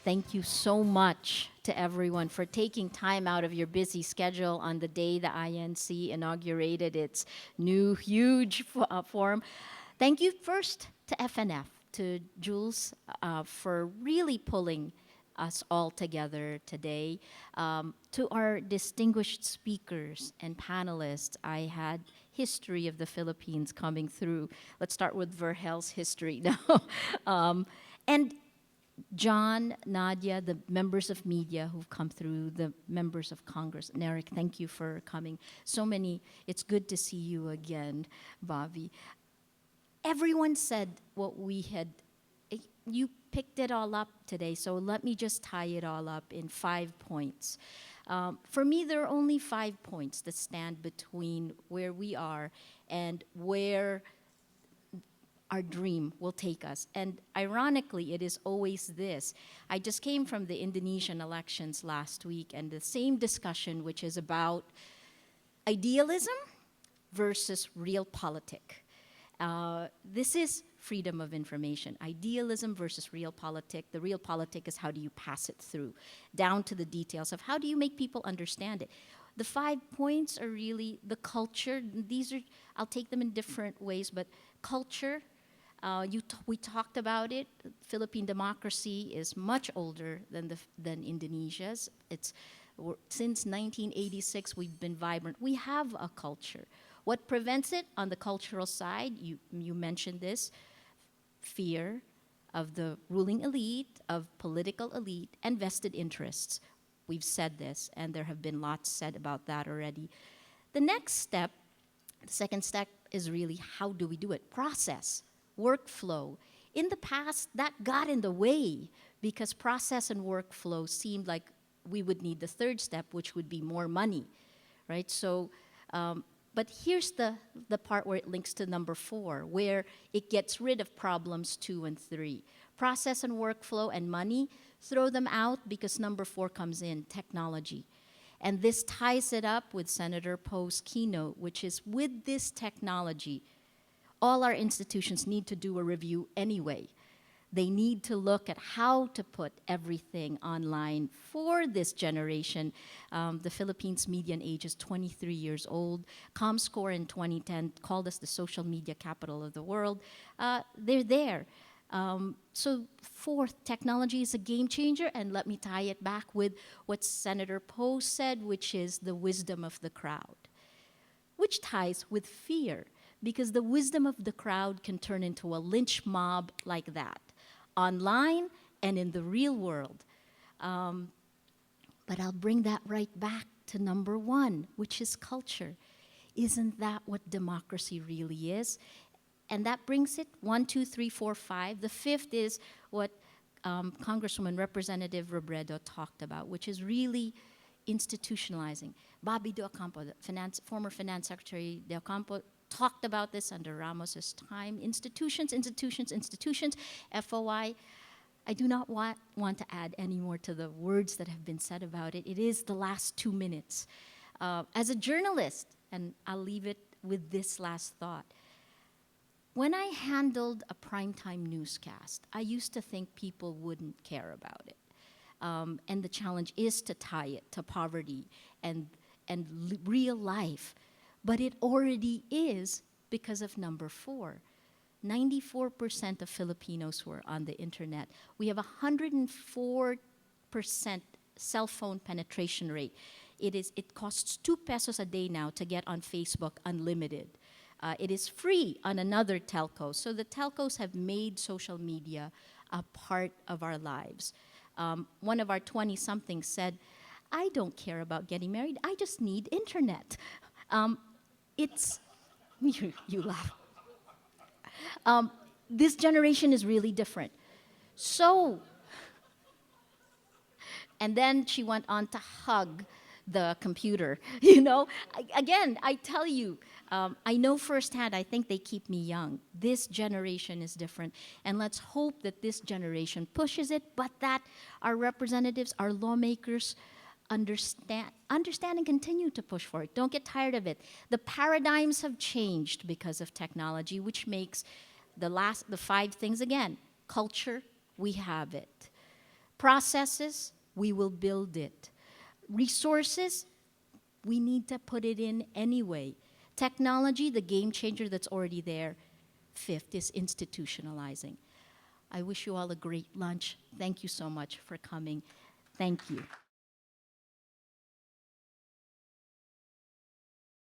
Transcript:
Thank you so much to everyone for taking time out of your busy schedule on the day the INC inaugurated its new huge forum. Thank you first to FNF, to Jules, for really pulling us all together today. To our distinguished speakers and panelists, I had history of the Philippines coming through. Let's start with Verhel's history now. And John, Nadia, the members of media who've come through, the members of Congress. And Eric, thank you for coming. So many, it's good to see you again, Bobby. Everyone said what we had, you picked it all up today, so let me just tie it all up in 5 points. For me, there are only 5 points that stand between where we are and where our dream will take us. And ironically, it is always this. I just came from the Indonesian elections last week and the same discussion, which is about idealism versus realpolitik. This is freedom of information. Idealism versus realpolitik. The realpolitik is how do you pass it through, down to the details of how do you make people understand it. The 5 points are really the culture. These are, I'll take them in different ways, but culture, we talked about it. Philippine democracy is much older than Indonesia's. Since 1986, we've been vibrant. We have a culture. What prevents it on the cultural side, you mentioned this, fear of the ruling elite, of political elite, and vested interests. We've said this, and there have been lots said about that already. The next step, the second step, is really how do we do it? Process, workflow. In the past, that got in the way because process and workflow seemed like we would need the third step, which would be more money, right? So, but here's the part where it links to number 4, where it gets rid of problems 2 and 3. Process and workflow and money, throw them out because number 4 comes in, technology. And this ties it up with Senator Poe's keynote, which is with this technology, all our institutions need to do a review anyway. They need to look at how to put everything online for this generation. The Philippines' median age is 23 years old. ComScore in 2010 called us the social media capital of the world. They're there. So fourth, technology is a game changer, and let me tie it back with what Senator Poe said, which is the wisdom of the crowd, which ties with fear, because the wisdom of the crowd can turn into a lynch mob like that, online and in the real world. But I'll bring that right back to number 1, which is culture. Isn't that what democracy really is? And that brings it 1, 2, 3, 4, 5. The 5th is what Congresswoman Representative Robredo talked about, which is really institutionalizing. Bobby De Ocampo, the former Finance Secretary De Ocampo, talked about this under Ramos's time. Institutions, institutions, institutions. FOI, I do not want to add any more to the words that have been said about it. It is the last 2 minutes. As a journalist, and I'll leave it with this last thought, when I handled a primetime newscast, I used to think people wouldn't care about it. And the challenge is to tie it to poverty and real life. But it already is because of number 4. 94% of Filipinos who are on the internet. We have 104% cell phone penetration rate. It costs 2 pesos a day now to get on Facebook unlimited. It is free on another telco. So the telcos have made social media a part of our lives. One of our 20-somethings said, I don't care about getting married, I just need internet. You laugh. This generation is really different. So, and then she went on to hug the computer. Again, I tell you, I know firsthand, I think they keep me young. This generation is different. And let's hope that this generation pushes it, but that our representatives, our lawmakers, understand and continue to push for it. Don't get tired of it. The paradigms have changed because of technology, which makes the 5 things again. Culture, we have it. Processes, we will build it. Resources, we need to put it in anyway. Technology, the game changer that's already there. Fifth is institutionalizing. I wish you all a great lunch. Thank you so much for coming. Thank you.